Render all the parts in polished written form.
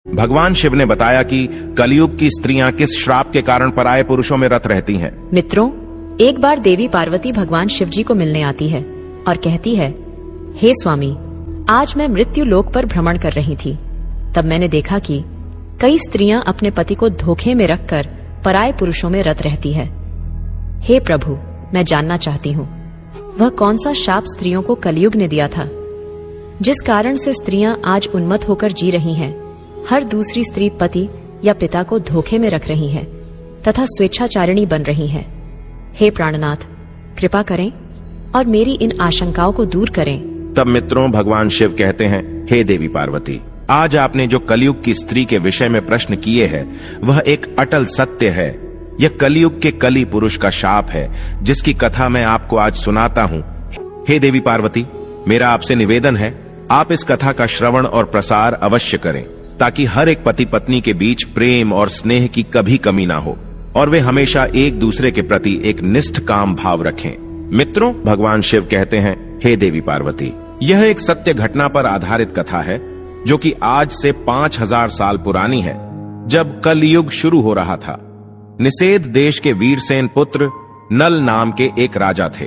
भगवान शिव ने बताया कि कलयुग की स्त्रियां किस श्राप के कारण पराये पुरुषों में रत रहती हैं। मित्रों, एक बार देवी पार्वती भगवान शिव जी को मिलने आती है और कहती है, हे स्वामी, आज मैं मृत्यु लोक पर भ्रमण कर रही थी। तब मैंने देखा कि कई स्त्रियां अपने पति को धोखे में रखकर पराये पुरुषों में रत रहती है। हे प्रभु, मैं जानना चाहती हूँ वह कौन सा शाप स्त्रियों को कलयुग ने दिया था, जिस कारण से स्त्रियां आज उन्मत्त होकर जी रही हैं, हर दूसरी स्त्री पति या पिता को धोखे में रख रही है तथा स्वेच्छाचारिणी बन रही है। हे प्राणनाथ, कृपा करें और मेरी इन आशंकाओं को दूर करें। तब मित्रों, भगवान शिव कहते हैं, हे देवी पार्वती, आज आपने जो कलयुग की स्त्री के विषय में प्रश्न किए हैं वह एक अटल सत्य है। यह कलयुग के कली पुरुष का शाप है, जिसकी कथा मैं आपको आज सुनाता हूँ। हे देवी पार्वती, मेरा आपसे निवेदन है, आप इस कथा का श्रवण और प्रसार अवश्य करें, ताकि हर एक पति पत्नी के बीच प्रेम और स्नेह की कभी कमी ना हो और वे हमेशा एक दूसरे के प्रति एक निष्ठ काम भाव रखें। मित्रों, भगवान शिव कहते हैं, हे देवी पार्वती, यह एक सत्य घटना पर आधारित कथा है जो कि आज से 5000 साल पुरानी है, जब कलयुग शुरू हो रहा था। निषेध देश के वीरसेन पुत्र नल नाम के एक राजा थे।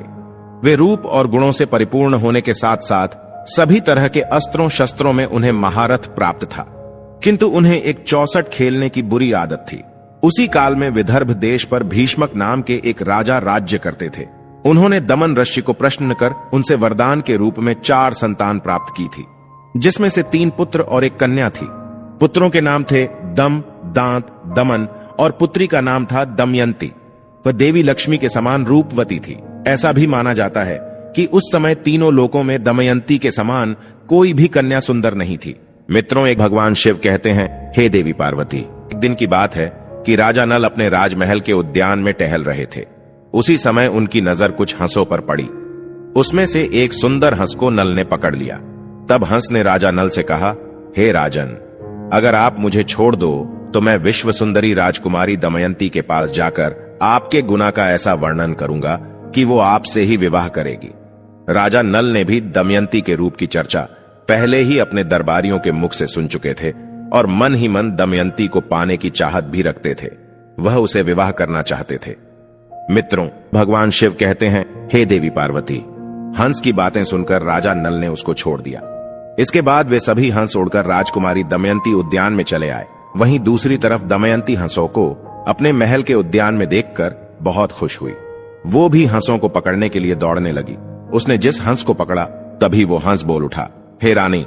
वे रूप और गुणों से परिपूर्ण होने के साथ साथ सभी तरह के अस्त्रों शस्त्रों में उन्हें महारथ प्राप्त था, किंतु उन्हें एक चौसठ खेलने की बुरी आदत थी। उसी काल में विदर्भ देश पर भीष्मक नाम के एक राजा राज्य करते थे। उन्होंने दमन ऋषि को प्रश्न कर उनसे वरदान के रूप में 4 संतान प्राप्त की थी, जिसमें से 3 पुत्र और एक कन्या थी। पुत्रों के नाम थे दम, दांत, दमन और पुत्री का नाम था दमयंती। वह देवी लक्ष्मी के समान रूपवती थी। ऐसा भी माना जाता है कि उस समय तीनों लोकों में दमयंती के समान कोई भी कन्या सुंदर नहीं थी। मित्रों, एक भगवान शिव कहते हैं, हे देवी पार्वती, एक दिन की बात है कि राजा नल अपने राजमहल के उद्यान में टहल रहे थे। उसी समय उनकी नजर कुछ हंसों पर पड़ी। उसमें से एक सुंदर हंस को नल ने पकड़ लिया। तब हंस ने राजा नल से कहा, हे राजन, अगर आप मुझे छोड़ दो तो मैं विश्व सुंदरी राजकुमारी दमयंती के पास जाकर आपके गुना का ऐसा वर्णन करूंगा कि वो आपसे ही विवाह करेगी। राजा नल ने भी दमयंती के रूप की चर्चा पहले ही अपने दरबारियों के मुख से सुन चुके थे और मन ही मन दमयंती को पाने की चाहत भी रखते थे। वह उसे विवाह करना चाहते थे। मित्रों, भगवान शिव कहते हैं, हे देवी पार्वती, हंस की बातें सुनकर राजा नल ने उसको छोड़ दिया। इसके बाद वे सभी हंस उड़कर राजकुमारी दमयंती उद्यान में चले आए। वहीं दूसरी तरफ दमयंती हंसों को अपने महल के उद्यान में देखकर बहुत खुश हुई। वो भी हंसों को पकड़ने के लिए दौड़ने लगी। उसने जिस हंस को पकड़ा तभी वो हंस बोल उठा, हे रानी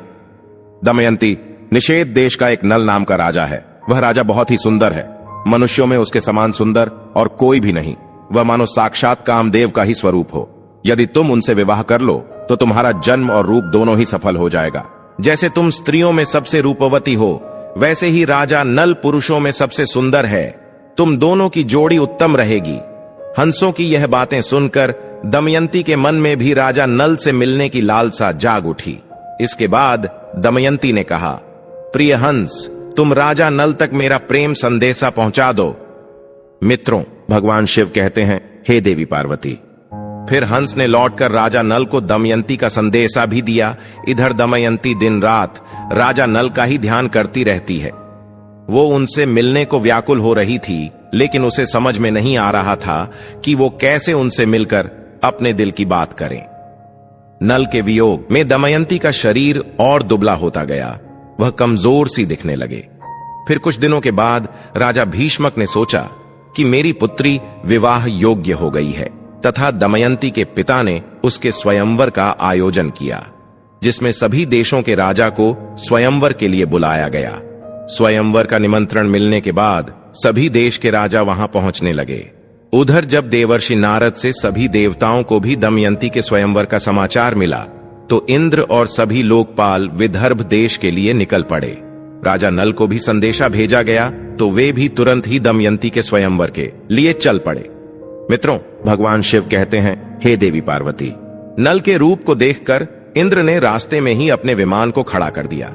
दमयंती, निषेध देश का एक नल नाम का राजा है। वह राजा बहुत ही सुंदर है। मनुष्यों में उसके समान सुंदर और कोई भी नहीं। वह मानो साक्षात कामदेव का ही स्वरूप हो। यदि तुम उनसे विवाह कर लो तो तुम्हारा जन्म और रूप दोनों ही सफल हो जाएगा। जैसे तुम स्त्रियों में सबसे रूपवती हो, वैसे ही राजा नल पुरुषों में सबसे सुंदर है। तुम दोनों की जोड़ी उत्तम रहेगी। हंसों की यह बातें सुनकर दमयंती के मन में भी राजा नल से मिलने की लालसा जाग उठी। इसके बाद दमयंती ने कहा, प्रिय हंस, तुम राजा नल तक मेरा प्रेम संदेशा पहुंचा दो। मित्रों, भगवान शिव कहते हैं, हे देवी पार्वती, फिर हंस ने लौटकर राजा नल को दमयंती का संदेशा भी दिया। इधर दमयंती दिन रात राजा नल का ही ध्यान करती रहती है। वो उनसे मिलने को व्याकुल हो रही थी, लेकिन उसे समझ में नहीं आ रहा था कि वो कैसे उनसे मिलकर अपने दिल की बात करें। नल के वियोग में दमयंती का शरीर और दुबला होता गया। वह कमजोर सी दिखने लगे। फिर कुछ दिनों के बाद राजा भीष्मक ने सोचा कि मेरी पुत्री विवाह योग्य हो गई है, तथा दमयंती के पिता ने उसके स्वयंवर का आयोजन किया, जिसमें सभी देशों के राजा को स्वयंवर के लिए बुलाया गया। स्वयंवर का निमंत्रण मिलने के बाद सभी देश के राजा वहां पहुंचने लगे। उधर जब देवर्षि नारद से सभी देवताओं को भी दमयंती के स्वयंवर का समाचार मिला, तो इंद्र और सभी लोकपाल विदर्भ देश के लिए निकल पड़े। राजा नल को भी संदेशा भेजा गया, तो वे भी तुरंत ही दमयंती के स्वयंवर के लिए चल पड़े। मित्रों, भगवान शिव कहते हैं, हे देवी पार्वती, नल के रूप को देखकर इंद्र ने रास्ते में ही अपने विमान को खड़ा कर दिया।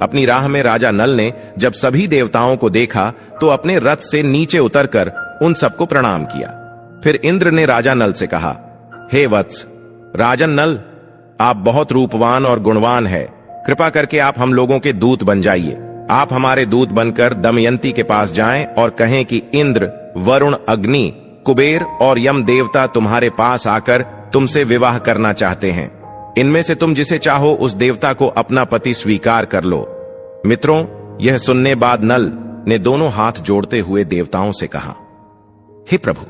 अपनी राह में राजा नल ने जब सभी देवताओं को देखा तो अपने रथ से नीचे उतरकर उन सबको प्रणाम किया। फिर इंद्र ने राजा नल से कहा, हे वत्स, राजन नल, आप बहुत रूपवान और गुणवान है। कृपा करके आप हम लोगों के दूत बन जाइए। आप हमारे दूत बनकर दमयंती के पास जाएं और कहें कि इंद्र, वरुण, अग्नि, कुबेर और यम देवता तुम्हारे पास आकर तुमसे विवाह करना चाहते हैं। इनमें से तुम जिसे चाहो उस देवता को अपना पति स्वीकार कर लो। मित्रों, यह सुनने बाद नल ने दोनों हाथ जोड़ते हुए देवताओं से कहा, हे प्रभु,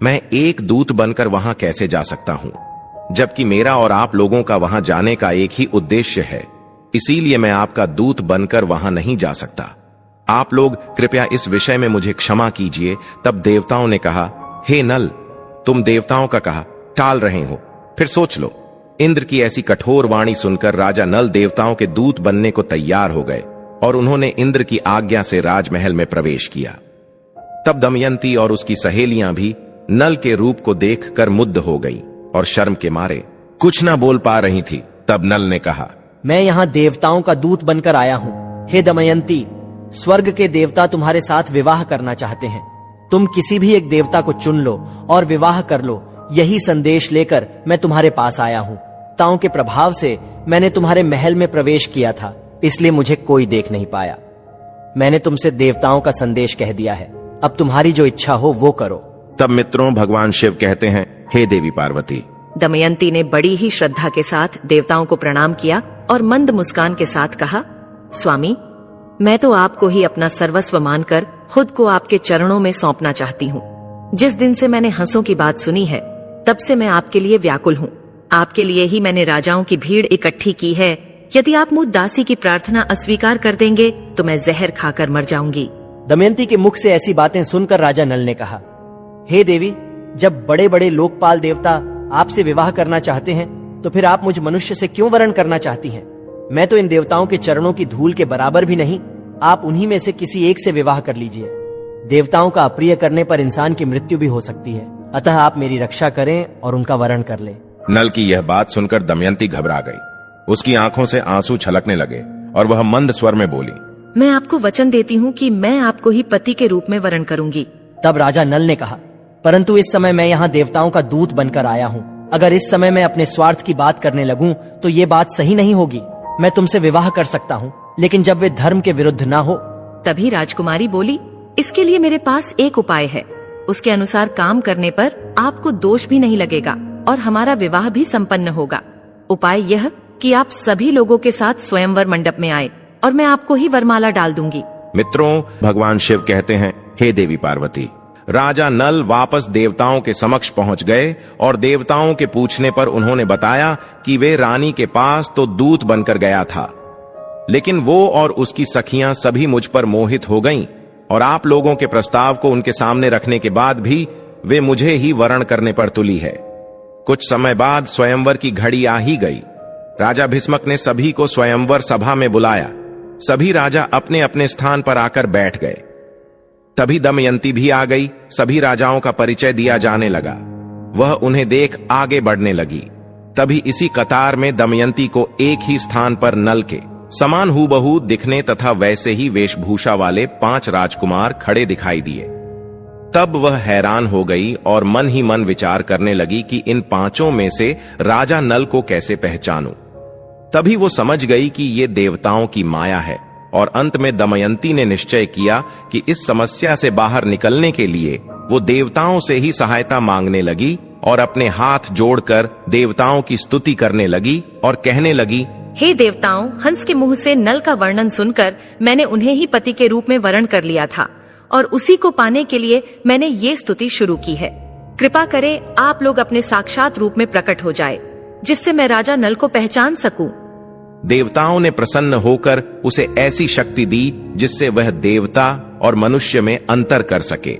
मैं एक दूत बनकर वहां कैसे जा सकता हूं, जबकि मेरा और आप लोगों का वहां जाने का एक ही उद्देश्य है। इसीलिए मैं आपका दूत बनकर वहां नहीं जा सकता। आप लोग कृपया इस विषय में मुझे क्षमा कीजिए। तब देवताओं ने कहा, हे नल, तुम देवताओं का कहा टाल रहे हो, फिर सोच लो। इंद्र की ऐसी कठोर वाणी सुनकर राजा नल देवताओं के दूत बनने को तैयार हो गए और उन्होंने इंद्र की आज्ञा से राजमहल में प्रवेश किया। तब दमयंती और उसकी सहेलियां भी नल के रूप को देखकर मुग्ध हो गई और शर्म के मारे कुछ ना बोल पा रही थी। तब नल ने कहा, मैं यहाँ देवताओं का दूत बनकर आया हूँ। हे दमयंती, स्वर्ग के देवता तुम्हारे साथ विवाह करना चाहते हैं। तुम किसी भी एक देवता को चुन लो और विवाह कर लो। यही संदेश लेकर मैं तुम्हारे पास आया हूँ। देवताओं के प्रभाव से मैंने तुम्हारे महल में प्रवेश किया था, इसलिए मुझे कोई देख नहीं पाया। मैंने तुमसे देवताओं का संदेश कह दिया है। अब तुम्हारी जो इच्छा हो वो करो। तब मित्रों, भगवान शिव कहते हैं, हे देवी पार्वती। दमयंती ने बड़ी ही श्रद्धा के साथ देवताओं को प्रणाम किया और मंद मुस्कान के साथ कहा, स्वामी, मैं तो आपको ही अपना सर्वस्व मानकर खुद को आपके चरणों में सौंपना चाहती हूँ। जिस दिन से मैंने हंसों की बात सुनी है, तब से मैं आपके लिए व्याकुल हूँ। आपके लिए ही मैंने राजाओं की भीड़ इकट्ठी की है। यदि आप मुझ दासी की प्रार्थना अस्वीकार कर देंगे तो मैं जहर खाकर मर जाऊंगी। दमयंती के मुख से ऐसी बातें सुनकर राजा नल ने कहा, हे देवी, जब बड़े बड़े लोकपाल देवता आपसे विवाह करना चाहते हैं तो फिर आप मुझ मनुष्य से क्यों वरण करना चाहती हैं? मैं तो इन देवताओं के चरणों की धूल के बराबर भी नहीं। आप उन्हीं में से किसी एक से विवाह कर लीजिए। देवताओं का अप्रिय करने पर इंसान की मृत्यु भी हो सकती है। अतः आप मेरी रक्षा करें और उनका वरण कर लें। नल की यह बात सुनकर दमयंती घबरा गई। उसकी आंखों से आंसू छलकने लगे और वह मंद स्वर में बोली, मैं आपको वचन देती हूँ कि मैं आपको ही पति के रूप में वरण करूंगी। तब राजा नल ने कहा, परंतु इस समय मैं यहाँ देवताओं का दूत बनकर आया हूँ। अगर इस समय मैं अपने स्वार्थ की बात करने लगूं तो ये बात सही नहीं होगी। मैं तुमसे विवाह कर सकता हूँ, लेकिन जब वे धर्म के विरुद्ध ना हो। तभी राजकुमारी बोली, इसके लिए मेरे पास एक उपाय है। उसके अनुसार काम करने पर आपको दोष भी नहीं लगेगा और हमारा विवाह भी संपन्न होगा। उपाय यह कि आप सभी लोगों के साथ स्वयंवर मंडप में आए और मैं आपको ही वरमाला डाल दूंगी। मित्रों, भगवान शिव कहते हैं, हे देवी पार्वती। राजा नल वापस देवताओं के समक्ष पहुंच गए और देवताओं के पूछने पर उन्होंने बताया कि वे रानी के पास तो दूत बनकर गया था, लेकिन वो और उसकी सखियां सभी मुझ पर मोहित हो गईं और आप लोगों के प्रस्ताव को उनके सामने रखने के बाद भी वे मुझे ही वरण करने पर तुली है। कुछ समय बाद स्वयंवर की घड़ी आ ही गई। राजा भीष्मक ने सभी को स्वयंवर सभा में बुलाया। सभी राजा अपने अपने स्थान पर आकर बैठ गए। तभी दमयंती भी आ गई। सभी राजाओं का परिचय दिया जाने लगा। वह उन्हें देख आगे बढ़ने लगी। तभी इसी कतार में दमयंती को एक ही स्थान पर नल के समान हूबहू दिखने तथा वैसे ही वेशभूषा वाले 5 राजकुमार खड़े दिखाई दिए। तब वह हैरान हो गई और मन ही मन विचार करने लगी कि इन 5 में से राजा नल को कैसे पहचानूं। तभी वो समझ गई कि ये देवताओं की माया है और अंत में दमयंती ने निश्चय किया कि इस समस्या से बाहर निकलने के लिए वो देवताओं से ही सहायता मांगने लगी और अपने हाथ जोड़कर देवताओं की स्तुति करने लगी और कहने लगी, हे देवताओं, हंस के मुंह से नल का वर्णन सुनकर मैंने उन्हें ही पति के रूप में वरण कर लिया था और उसी को पाने के लिए मैंने ये स्तुति शुरू की है। कृपा करें आप लोग अपने साक्षात रूप में प्रकट हो जाए, जिससे मैं राजा नल को पहचान सकूं। देवताओं ने प्रसन्न होकर उसे ऐसी शक्ति दी जिससे वह देवता और मनुष्य में अंतर कर सके।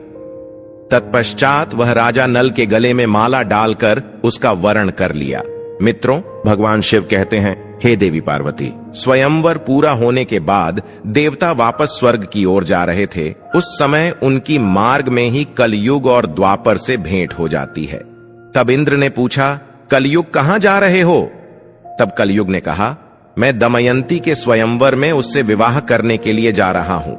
तत्पश्चात वह राजा नल के गले में माला डालकर उसका वरण कर लिया। मित्रों, भगवान शिव कहते हैं, हे देवी पार्वती, स्वयंवर पूरा होने के बाद देवता वापस स्वर्ग की ओर जा रहे थे। उस समय उनकी मार्ग में ही कलयुग और द्वापर से भेंट हो जाती है। तब इंद्र ने पूछा, कलयुग कहां जा रहे हो? तब कलयुग ने कहा, मैं दमयंती के स्वयंवर में उससे विवाह करने के लिए जा रहा हूं।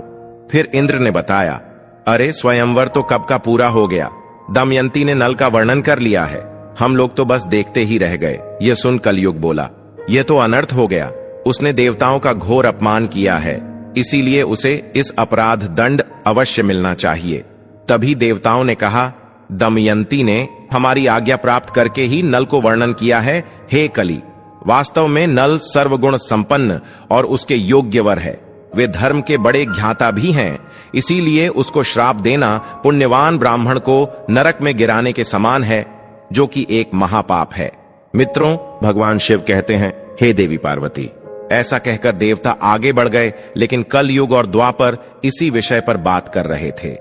फिर इंद्र ने बताया, अरे स्वयंवर तो कब का पूरा हो गया। दमयंती ने नल का वर्णन कर लिया है, हम लोग तो बस देखते ही रह गए। यह सुन कलयुग बोला, यह तो अनर्थ हो गया। उसने देवताओं का घोर अपमान किया है। इसीलिए उसे इस अपराध दंड अवश्य मिलना चाहिए। तभी देवताओं ने कहा, दमयंती ने हमारी आज्ञा प्राप्त करके ही नल को वर्णन किया है। हे कली, वास्तव में नल सर्वगुण संपन्न और उसके योग्य वर है। वे धर्म के बड़े ज्ञाता भी हैं, इसीलिए उसको श्राप देना पुण्यवान ब्राह्मण को नरक में गिराने के समान है, जो कि एक महापाप है। मित्रों, भगवान शिव कहते हैं, हे देवी पार्वती। ऐसा कहकर देवता आगे बढ़ गए, लेकिन कल युग और द्वापर इसी विषय पर बात कर रहे थे।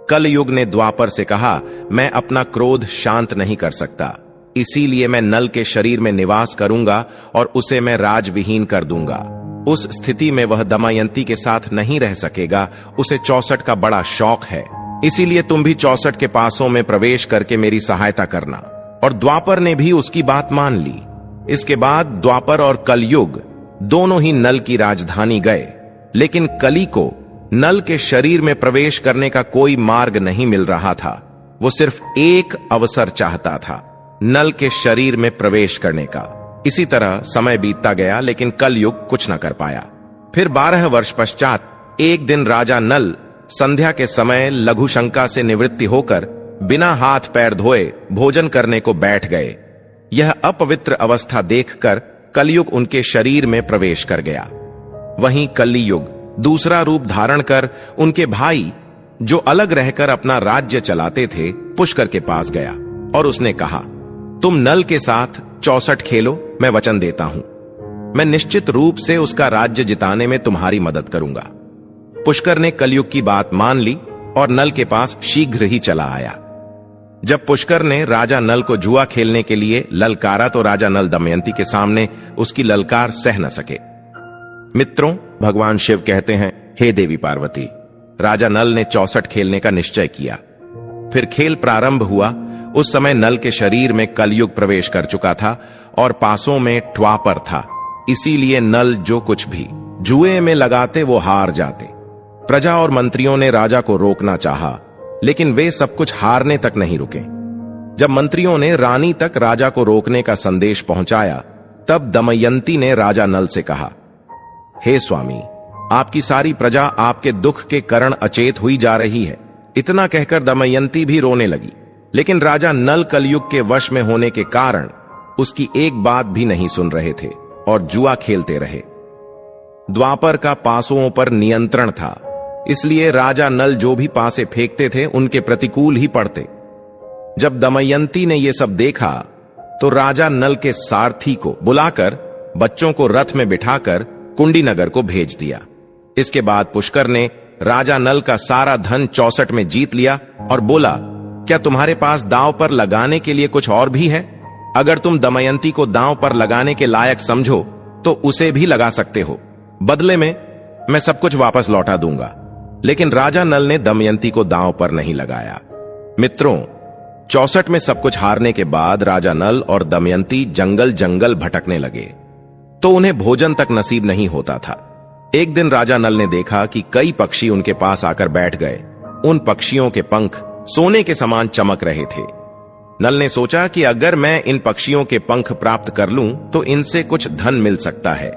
कल युग ने द्वापर से कहा, मैं अपना क्रोध शांत नहीं कर सकता, इसीलिए मैं नल के शरीर में निवास करूंगा और उसे मैं राजविहीन कर दूंगा। उस स्थिति में वह दमयंती के साथ नहीं रह सकेगा। उसे 64 का बड़ा शौक है, इसीलिए तुम भी 64 के पासों में प्रवेश करके मेरी सहायता करना। और द्वापर ने भी उसकी बात मान ली। इसके बाद द्वापर और कलयुग दोनों ही नल की राजधानी गए, लेकिन कली को नल के शरीर में प्रवेश करने का कोई मार्ग नहीं मिल रहा था। वो सिर्फ एक अवसर चाहता था, नल के शरीर में प्रवेश करने का। इसी तरह समय बीतता गया, लेकिन कलयुग कुछ न कर पाया। फिर 12 वर्ष पश्चात एक दिन राजा नल संध्या के समय लघु शंका से निवृत्ति होकर बिना हाथ पैर धोए भोजन करने को बैठ गए। यह अपवित्र अवस्था देखकर कलयुग उनके शरीर में प्रवेश कर गया। वहीं कलियुग दूसरा रूप धारण कर उनके भाई, जो अलग रहकर अपना राज्य चलाते थे, पुष्कर के पास गया और उसने कहा, तुम नल के साथ 64 खेलो, मैं वचन देता हूं। मैं निश्चित रूप से उसका राज्य जिताने में तुम्हारी मदद करूंगा। पुष्कर ने कलयुग की बात मान ली और नल के पास शीघ्र ही चला आया। जब पुष्कर ने राजा नल को जुआ खेलने के लिए ललकारा तो राजा नल दमयंती के सामने उसकी ललकार सह न सके। मित्रों, भगवान शिव कहते हैं, हे देवी पार्वती, राजा नल ने 64 खेलने का निश्चय किया। फिर खेल प्रारंभ हुआ। उस समय नल के शरीर में कलयुग प्रवेश कर चुका था और पासों में ट्वापर था, इसीलिए नल जो कुछ भी जुए में लगाते वो हार जाते। प्रजा और मंत्रियों ने राजा को रोकना चाहा, लेकिन वे सब कुछ हारने तक नहीं रुके। जब मंत्रियों ने रानी तक राजा को रोकने का संदेश पहुंचाया, तब दमयंती ने राजा नल से कहा, हे स्वामी, आपकी सारी प्रजा आपके दुख के कारण अचेत हुई जा रही है। इतना कहकर दमयंती भी रोने लगी, लेकिन राजा नल कलयुग के वश में होने के कारण उसकी एक बात भी नहीं सुन रहे थे और जुआ खेलते रहे। द्वापर का पासों पर नियंत्रण था, इसलिए राजा नल जो भी पासे फेंकते थे उनके प्रतिकूल ही पड़ते। जब दमयंती ने यह सब देखा तो राजा नल के सारथी को बुलाकर बच्चों को रथ में बिठाकर कुंडीनगर को भेज दिया। इसके बाद पुष्कर ने राजा नल का सारा धन 64 में जीत लिया और बोला, क्या तुम्हारे पास दांव पर लगाने के लिए कुछ और भी है? अगर तुम दमयंती को दांव पर लगाने के लायक समझो तो उसे भी लगा सकते हो, बदले में मैं सब कुछ वापस लौटा दूंगा। लेकिन राजा नल ने दमयंती को दांव पर नहीं लगाया। मित्रों, 64 में सब कुछ हारने के बाद राजा नल और दमयंती जंगल जंगल भटकने लगे, तो उन्हें भोजन तक नसीब नहीं होता था। एक दिन राजा नल ने देखा कि कई पक्षी उनके पास आकर बैठ गए। उन पक्षियों के पंख सोने के समान चमक रहे थे। नल ने सोचा कि अगर मैं इन पक्षियों के पंख प्राप्त कर लूं तो इनसे कुछ धन मिल सकता है।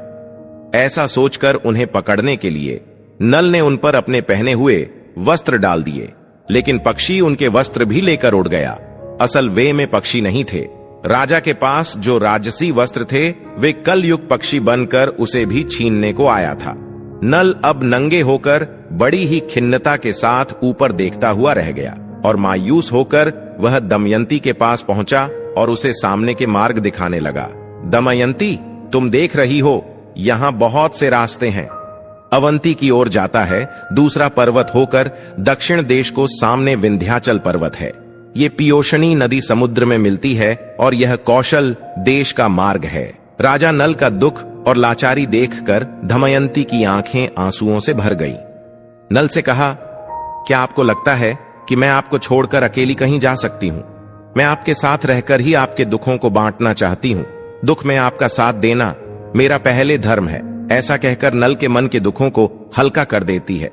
ऐसा सोचकर उन्हें पकड़ने के लिए नल ने उन पर अपने पहने हुए वस्त्र डाल दिए, लेकिन पक्षी उनके वस्त्र भी लेकर उड़ गया। असल वे में पक्षी नहीं थे। राजा के पास जो राजसी वस्त्र थे वे कलयुग पक्षी बनकर उसे भी छीनने को आया था। नल अब नंगे होकर बड़ी ही खिन्नता के साथ ऊपर देखता हुआ रह गया और मायूस होकर वह दमयंती के पास पहुंचा और उसे सामने के मार्ग दिखाने लगा। दमयंती, तुम देख रही हो, यहां बहुत से रास्ते हैं। अवंती की ओर जाता है, दूसरा पर्वत होकर दक्षिण देश को सामने विंध्याचल पर्वत है। ये पियोशनी नदी समुद्र में मिलती है और यह कौशल देश का मार्ग है। राजा नल का दुख और लाचारी देखकर दमयंती की आंखें आंसुओं से भर गई। नल से कहा, क्या आपको लगता है कि मैं आपको छोड़कर अकेली कहीं जा सकती हूं? मैं आपके साथ रहकर ही आपके दुखों को बांटना चाहती हूं। दुख में आपका साथ देना मेरा पहले धर्म है। ऐसा कहकर नल के मन के दुखों को हल्का कर देती है।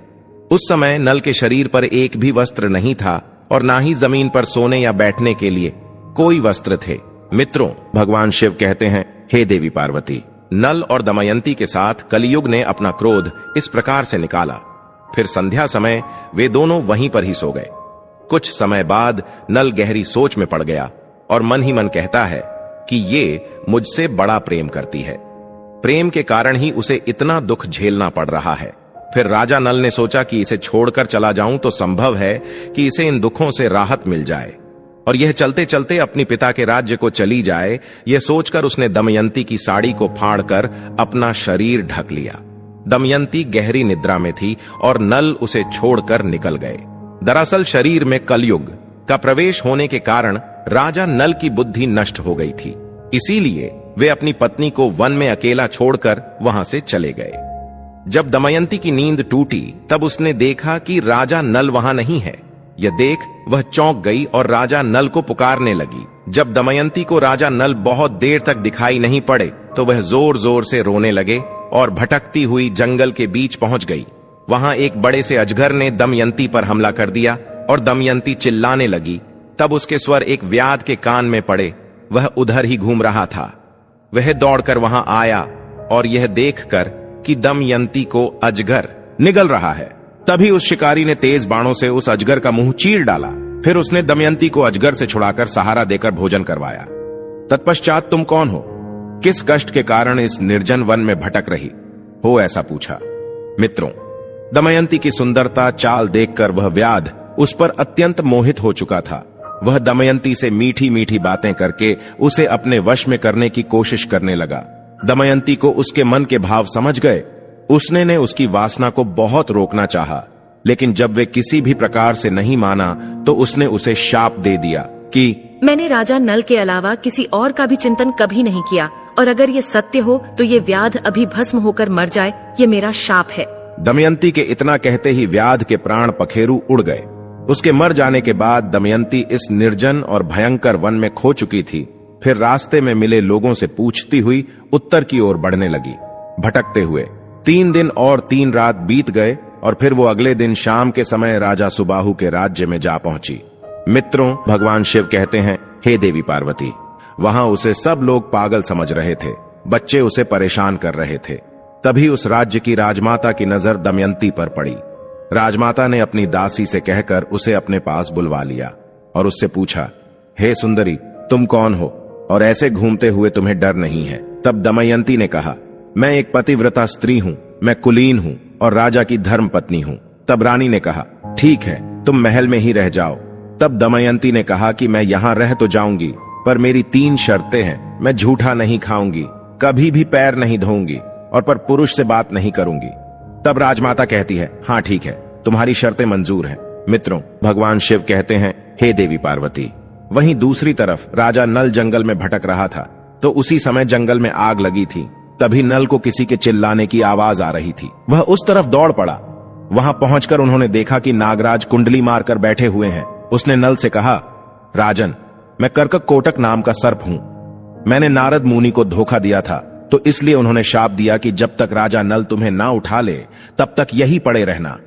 उस समय नल के शरीर पर एक भी वस्त्र नहीं था और ना ही जमीन पर सोने या बैठने के लिए कोई वस्त्र थे। मित्रों, भगवान शिव कहते हैं, हे देवी पार्वती, नल और दमयंती के साथ कलियुग ने अपना क्रोध इस प्रकार से निकाला। फिर संध्या समय वे दोनों वहीं पर ही सो गए। कुछ समय बाद नल गहरी सोच में पड़ गया और मन ही मन कहता है कि ये मुझसे बड़ा प्रेम करती है। प्रेम के कारण ही उसे इतना दुख झेलना पड़ रहा है। फिर राजा नल ने सोचा कि इसे छोड़कर चला जाऊं तो संभव है कि इसे इन दुखों से राहत मिल जाए और यह चलते चलते अपनी पिता के राज्य को चली जाए। यह सोचकर उसने दमयंती की साड़ी को फाड़कर अपना शरीर ढक लिया। दमयंती गहरी निद्रा में थी और नल उसे छोड़कर निकल गए। दरअसल शरीर में कलयुग का प्रवेश होने के कारण राजा नल की बुद्धि नष्ट हो गई थी, इसीलिए वे अपनी पत्नी को वन में अकेला छोड़कर वहां से चले गए। जब दमयंती की नींद टूटी तब उसने देखा कि राजा नल वहां नहीं है। यह देख वह चौंक गई और राजा नल को पुकारने लगी। जब दमयंती को राजा नल बहुत देर तक दिखाई नहीं पड़े तो वह जोर जोर से रोने लगे और भटकती हुई जंगल के बीच पहुंच गई। वहां एक बड़े से अजगर ने दमयंती पर हमला कर दिया और दमयंती चिल्लाने लगी। तब उसके स्वर एक व्याध के कान में पड़े। वह उधर ही घूम रहा था। वह दौड़कर वहां आया और यह देखकर कि दमयंती को अजगर निगल रहा है, तभी उस शिकारी ने तेज बाणों से उस अजगर का मुंह चीर डाला। फिर उसने दमयंती को अजगर से छुड़ाकर सहारा देकर भोजन करवाया। तत्पश्चात तुम कौन हो? किस कष्ट के कारण इस निर्जन वन में भटक रही हो? ऐसा पूछा। मित्रों, दमयंती की सुंदरता चाल देखकर वह व्याध उस पर अत्यंत मोहित हो चुका था। वह दमयंती से मीठी मीठी बातें करके उसे अपने वश में करने की कोशिश करने लगा। दमयंती को उसके मन के भाव समझ गए। उसने ने उसकी वासना को बहुत रोकना चाहा, लेकिन जब वे किसी भी प्रकार से नहीं माना तो उसने उसे शाप दे दिया कि मैंने राजा नल के अलावा किसी और का भी चिंतन कभी नहीं किया, और अगर ये सत्य हो तो ये व्याध अभी भस्म होकर मर जाए, ये मेरा शाप है। दमयंती के इतना कहते ही व्याध के प्राण पखेरु उड़ गए। उसके मर जाने के बाद दमयंती इस निर्जन और भयंकर वन में खो चुकी थी। फिर रास्ते में मिले लोगों से पूछती हुई उत्तर की ओर बढ़ने लगी। भटकते हुए 3 दिन और 3 रात बीत गए और फिर वो अगले दिन शाम के समय राजा सुबाहु के राज्य में जा पहुंची। मित्रों, भगवान शिव कहते हैं, हे देवी पार्वती, वहां उसे सब लोग पागल समझ रहे थे। बच्चे उसे परेशान कर रहे थे। तभी उस राज्य की राजमाता की नजर दमयंती पर पड़ी। राजमाता ने अपनी दासी से कहकर उसे अपने पास बुलवा लिया और उससे पूछा, हे सुंदरी, तुम कौन हो और ऐसे घूमते हुए तुम्हें डर नहीं है? तब दमयंती ने कहा, मैं एक पतिव्रता स्त्री हूं, मैं कुलीन हूं और राजा की धर्म पत्नी हूं। तब रानी ने कहा, ठीक है, तुम महल में ही रह जाओ। तब दमयंती ने कहा कि मैं यहां रह तो जाऊंगी, पर मेरी 3 शर्तें हैं। मैं झूठा नहीं खाऊंगी, कभी भी पैर नहीं धोऊंगी और पर पुरुष से बात नहीं करूंगी। तब राजमाता कहती है, हाँ ठीक है, तुम्हारी शर्तें मंजूर हैं। मित्रों, भगवान शिव कहते हैं, हे देवी पार्वती, वहीं दूसरी तरफ राजा नल जंगल में भटक रहा था तो उसी समय जंगल में आग लगी थी। तभी नल को किसी के चिल्लाने की आवाज आ रही थी। वह उस तरफ दौड़ पड़ा। वहां पहुंचकर उन्होंने देखा कि नागराज कुंडली मारकर बैठे हुए हैं। उसने नल से कहा, राजन, मैं कर्कक कोटक नाम का सर्प हूं। मैंने नारद मुनि को धोखा दिया था, तो इसलिए उन्होंने शाप दिया कि जब तक राजा नल तुम्हें ना उठा ले तब तक यही पड़े रहना।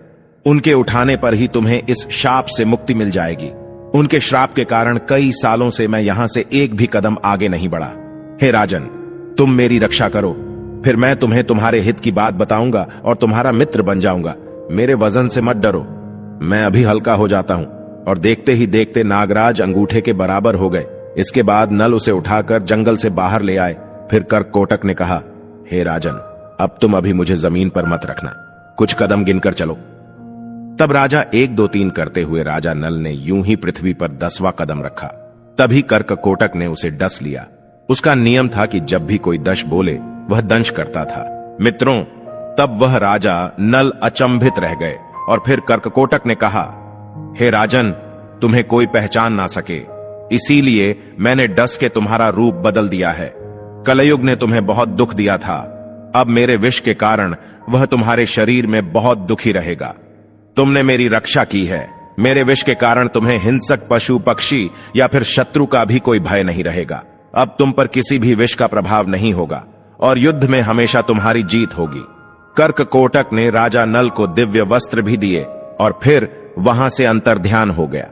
उनके उठाने पर ही तुम्हें इस शाप से मुक्ति मिल जाएगी। उनके श्राप के कारण कई सालों से मैं यहां से एक भी कदम आगे नहीं बढ़ा। हे राजन, तुम मेरी रक्षा करो, फिर मैं तुम्हें तुम्हारे हित की बात बताऊंगा और तुम्हारा मित्र बन जाऊंगा। मेरे वजन से मत डरो, मैं अभी हल्का हो जाता हूं। और देखते ही देखते नागराज अंगूठे के बराबर हो गए। इसके बाद नल उसे उठाकर जंगल से बाहर ले आए। फिर कर्ककोटक ने कहा, हे राजन, अब तुम अभी मुझे जमीन पर मत रखना, कुछ कदम गिनकर चलो। तब राजा 1 2 3 करते हुए राजा नल ने यूं ही पृथ्वी पर 10वां कदम रखा। तभी कर्ककोटक ने उसे डस लिया। उसका नियम था कि जब भी कोई दश बोले वह दंश करता था। मित्रों, तब वह राजा नल अचंभित रह गए और फिर कर्ककोटक ने कहा, हे राजन, तुम्हें कोई पहचान ना सके, इसीलिए मैंने डस के तुम्हारा रूप बदल दिया है। कलयुग ने तुम्हें बहुत दुख दिया था, अब मेरे विष के कारण वह तुम्हारे शरीर में बहुत दुखी रहेगा। तुमने मेरी रक्षा की है, मेरे विष के कारण तुम्हें हिंसक पशु पक्षी या फिर शत्रु का भी कोई भय नहीं रहेगा। अब तुम पर किसी भी विष का प्रभाव नहीं होगा और युद्ध में हमेशा तुम्हारी जीत होगी। कर्ककोटक ने राजा नल को दिव्य वस्त्र भी दिए और फिर वहां से अंतर्ध्यान हो गया।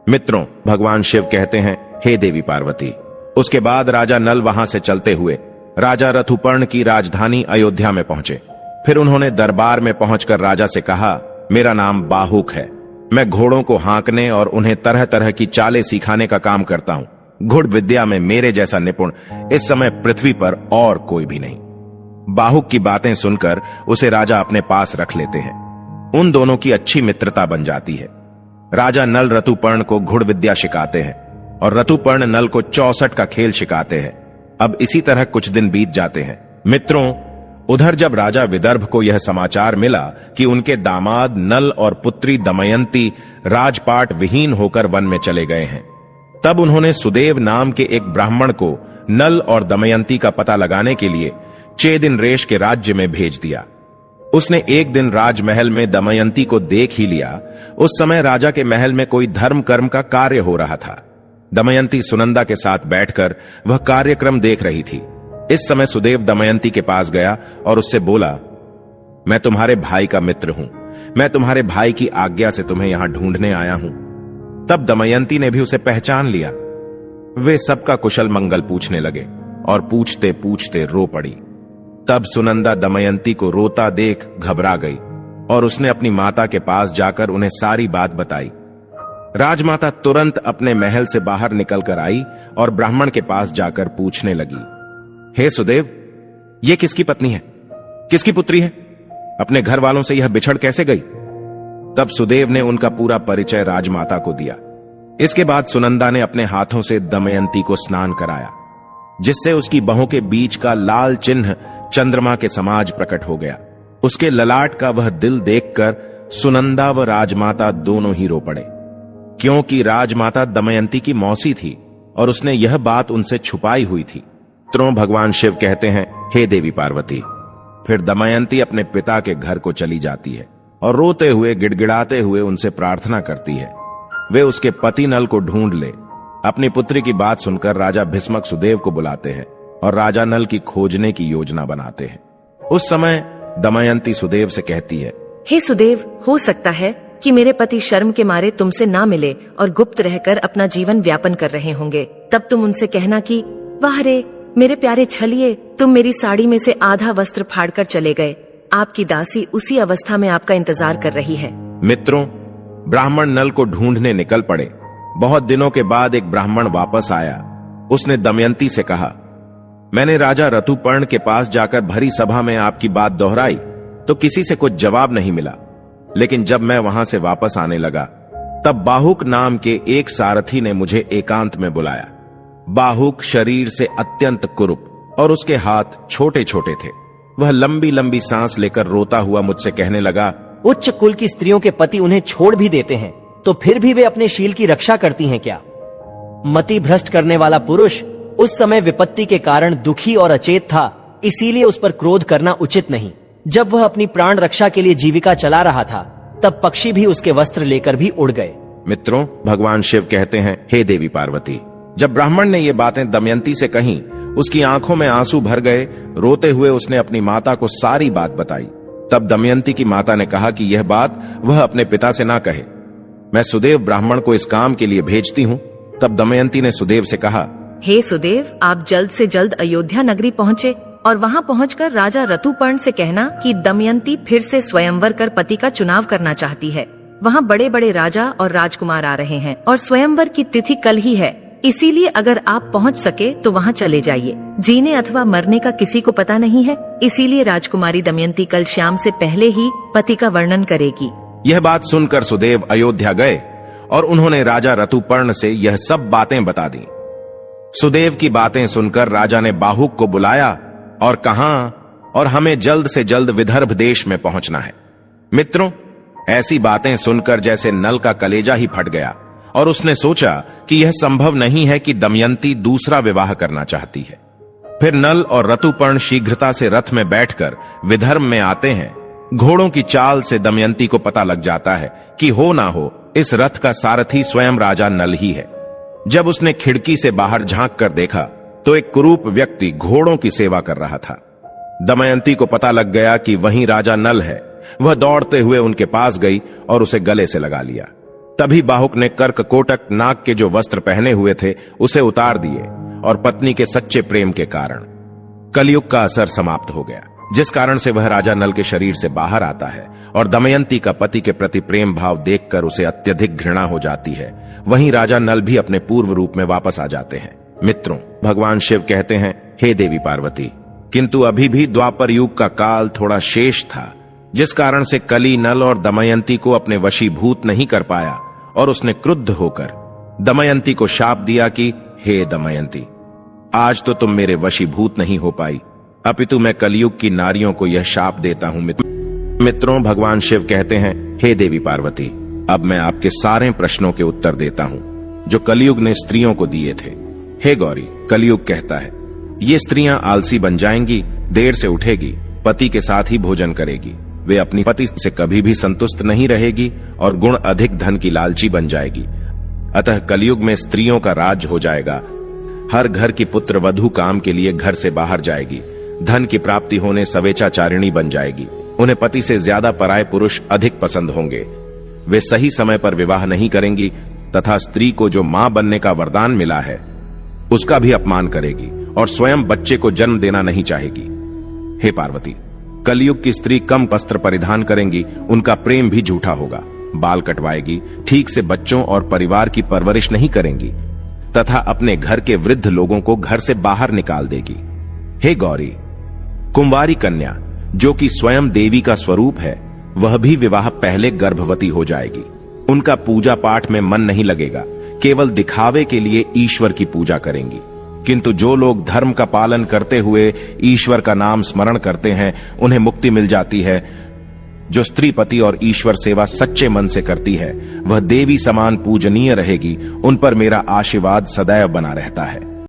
मित्रों, भगवान शिव कहते हैं, हे देवी पार्वती, उसके बाद राजा नल वहां से चलते हुए राजा रथुपर्ण की राजधानी अयोध्या में पहुंचे। फिर उन्होंने दरबार में पहुंचकर राजा से कहा, मेरा नाम बाहुक है। मैं घोड़ों को हाँकने और उन्हें तरह तरह की चालें सिखाने का काम करता हूं। घुड़ विद्या में मेरे जैसा निपुण इस समय पृथ्वी पर और कोई भी नहीं। बाहुक की बातें सुनकर उसे राजा अपने पास रख लेते हैं। उन दोनों की अच्छी मित्रता बन जाती है। राजा नल रतुपर्ण को घुड़ विद्या सिखाते हैं और रतुपर्ण नल को 64 का खेल सिखाते हैं। अब इसी तरह कुछ दिन बीत जाते हैं। मित्रों, उधर जब राजा विदर्भ को यह समाचार मिला कि उनके दामाद नल और पुत्री दमयंती राजपाट विहीन होकर वन में चले गए हैं, तब उन्होंने सुदेव नाम के एक ब्राह्मण को नल और दमयंती का पता लगाने के लिए चेदिन रेश के राज्य में भेज दिया। उसने एक दिन राजमहल में दमयंती को देख ही लिया। उस समय राजा के महल में कोई धर्म कर्म का कार्य हो रहा था। दमयंती सुनंदा के साथ बैठकर वह कार्यक्रम देख रही थी। इस समय सुदेव दमयंती के पास गया और उससे बोला, मैं तुम्हारे भाई का मित्र हूं। मैं तुम्हारे भाई की आज्ञा से तुम्हें यहां ढूंढने आया हूं। तब दमयंती ने भी उसे पहचान लिया। वे सबका कुशल मंगल पूछने लगे और पूछते पूछते रो पड़ी। तब सुनंदा दमयंती को रोता देख घबरा गई और उसने अपनी माता के पास जाकर उन्हें सारी बात बताई। राजमाता तुरंत अपने महल से बाहर निकलकर आई और ब्राह्मण के पास जाकर पूछने लगी, हे सुदेव, ये किसकी पत्नी है? किसकी पुत्री है? अपने घर वालों से यह बिछड़ कैसे गई? तब सुदेव ने उनका पूरा परिचय राजमाता को दिया। इसके बाद सुनंदा ने अपने हाथों से दमयंती को स्नान कराया, जिससे उसकी बाहों के बीच का लाल चिन्ह चंद्रमा के समाज प्रकट हो गया। उसके ललाट का वह दिल देखकर सुनंदा व राजमाता दोनों ही रो पड़े, क्योंकि राजमाता दमयंती की मौसी थी और उसने यह बात उनसे छुपाई हुई थी। भगवान शिव कहते हैं, हे देवी पार्वती। फिर दमयंती अपने पिता के घर को चली जाती है और रोते हुए गिड़गिड़ाते हुए उनसे प्रार्थना करती है वे उसके पति नल को ढूंढ ले। अपनी पुत्री की बात सुनकर राजा भीष्मक सुदेव को बुलाते हैं और राजा नल की खोजने की योजना बनाते हैं। उस समय दमयंती सुदेव से कहती है, हे सुदेव, हो सकता है कि मेरे पति शर्म के मारे तुमसे ना मिले और गुप्त रहकर अपना जीवन व्यापन कर रहे होंगे। तब तुम उनसे कहना कि वाह रे मेरे प्यारे छलिए, तुम मेरी साड़ी में से आधा वस्त्र फाड़कर चले गए। आपकी दासी उसी अवस्था में आपका इंतजार कर रही है। मित्रों, ब्राह्मण नल को ढूंढने निकल पड़े। बहुत दिनों के बाद एक ब्राह्मण वापस आया। उसने दमयंती से कहा, मैंने राजा रतुपर्ण के पास जाकर भरी सभा में आपकी बात दोहराई तो किसी से कुछ जवाब नहीं मिला। लेकिन जब मैं वहां से वापस आने लगा तब बाहुक नाम के एक सारथी ने मुझे एकांत में बुलाया। बाहुक शरीर से अत्यंत कुरूप और उसके हाथ छोटे छोटे थे। वह लंबी लंबी सांस लेकर रोता हुआ मुझसे कहने लगा, उच्च कुल की स्त्रियों के पति उन्हें छोड़ भी देते हैं तो फिर भी वे अपने शील की रक्षा करती हैं क्या? मति भ्रष्ट करने वाला पुरुष उस समय विपत्ति के कारण दुखी और अचेत था, इसीलिए उस पर क्रोध करना उचित नहीं। जब वह अपनी प्राण रक्षा के लिए जीविका चला रहा था तब पक्षी भी उसके वस्त्र लेकर भी उड़ गए। मित्रों, भगवान शिव कहते हैं, हे देवी पार्वती। जब ब्राह्मण ने ये बातें दमयंती से कहीं, उसकी आंखों में आंसू भर गए। रोते हुए उसने अपनी माता को सारी बात बताई। तब दमयंती की माता ने कहा कि यह बात वह अपने पिता से ना कहे। मैं सुदेव ब्राह्मण को इस काम के लिए भेजती हूँ। तब दमयंती ने सुदेव से कहा, हे सुदेव, आप जल्द से जल्द अयोध्या नगरी पहुँचे और वहाँ पहुँचकर राजा रतुपर्ण से कहना कि दमयंती फिर से स्वयंवर कर पति का चुनाव करना चाहती है। वहाँ बड़े बड़े राजा और राजकुमार आ रहे हैं और स्वयंवर की तिथि कल ही है, इसीलिए अगर आप पहुँच सके तो वहाँ चले जाइए। जीने अथवा मरने का किसी को पता नहीं है, इसीलिए राजकुमारी दमयंती कल शाम से पहले ही पति का वर्णन करेगी। यह बात सुनकर सुदेव अयोध्या गए और उन्होंने राजा रतुपर्ण से यह सब बातें बता दी। सुदेव की बातें सुनकर राजा ने बाहुक को बुलाया और कहा, और हमें जल्द से जल्द विदर्भ देश में पहुंचना है। मित्रों, ऐसी बातें सुनकर जैसे नल का कलेजा ही फट गया और उसने सोचा कि यह संभव नहीं है कि दमयंती दूसरा विवाह करना चाहती है। फिर नल और रतुपर्ण शीघ्रता से रथ में बैठकर विदर्भ में आते हैं। घोड़ों की चाल से दमयंती को पता लग जाता है कि हो ना हो इस रथ का सारथी स्वयं राजा नल ही है। जब उसने खिड़की से बाहर झांक कर देखा तो एक कुरूप व्यक्ति घोड़ों की सेवा कर रहा था। दमयंती को पता लग गया कि वहीं राजा नल है। वह दौड़ते हुए उनके पास गई और उसे गले से लगा लिया। तभी बाहुक ने कर्क कोटक नाग के जो वस्त्र पहने हुए थे उसे उतार दिए और पत्नी के सच्चे प्रेम के कारण कलयुग का असर समाप्त हो गया, जिस कारण से वह राजा नल के शरीर से बाहर आता है और दमयंती का पति के प्रति प्रेम भाव देखकर उसे अत्यधिक घृणा हो जाती है। वहीं राजा नल भी अपने पूर्व रूप में वापस आ जाते हैं। मित्रों, भगवान शिव कहते हैं, हे देवी पार्वती, किंतु अभी भी द्वापर युग का काल थोड़ा शेष था, जिस कारण से कली नल और दमयंती को अपने वशीभूत नहीं कर पाया और उसने क्रुद्ध होकर दमयंती को शाप दिया कि हे दमयंती, आज तो तुम मेरे वशीभूत नहीं हो पाई, अपितु मैं कलयुग की नारियों को यह शाप देता हूं। मित्रों, भगवान शिव कहते हैं, हे देवी पार्वती, अब मैं आपके सारे प्रश्नों के उत्तर देता हूं जो कलयुग ने स्त्रियों को दिए थे। हे गौरी, कलयुग कहता है, ये स्त्रियां आलसी बन जाएंगी, देर से उठेगी, पति के साथ ही भोजन करेगी, वे अपनी पति से कभी भी संतुष्ट नहीं रहेगी और गुण अधिक धन की लालची बन जाएगी। अतः कलयुग में स्त्रियों का राज हो जाएगा। हर घर की पुत्र वधू काम के लिए घर से बाहर जाएगी, धन की प्राप्ति होने सवेचाचारिणी बन जाएगी, उन्हें पति से ज्यादा पराये पुरुष अधिक पसंद होंगे, वे सही समय पर विवाह नहीं करेंगी तथा स्त्री को जो मां बनने का वरदान मिला है उसका भी अपमान करेगी और स्वयं बच्चे को जन्म देना नहीं चाहेगी। हे पार्वती, कलयुग की स्त्री कम वस्त्र परिधान करेंगी, उनका प्रेम भी झूठा होगा, बाल कटवाएगी, ठीक से बच्चों और परिवार की परवरिश नहीं करेंगी तथा अपने घर के वृद्ध लोगों को घर से बाहर निकाल देगी। हे गौरी, कुंवारी कन्या जो कि स्वयं देवी का स्वरूप है, वह भी विवाह पहले गर्भवती हो जाएगी। उनका पूजा पाठ में मन नहीं लगेगा, केवल दिखावे के लिए ईश्वर की पूजा करेंगी। किंतु जो लोग धर्म का पालन करते हुए ईश्वर का नाम स्मरण करते हैं, उन्हें मुक्ति मिल जाती है। जो स्त्री पति और ईश्वर सेवा सच्चे मन से करती है, वह देवी समान पूजनीय रहेगी, उन पर मेरा आशीर्वाद सदैव बना रहता है।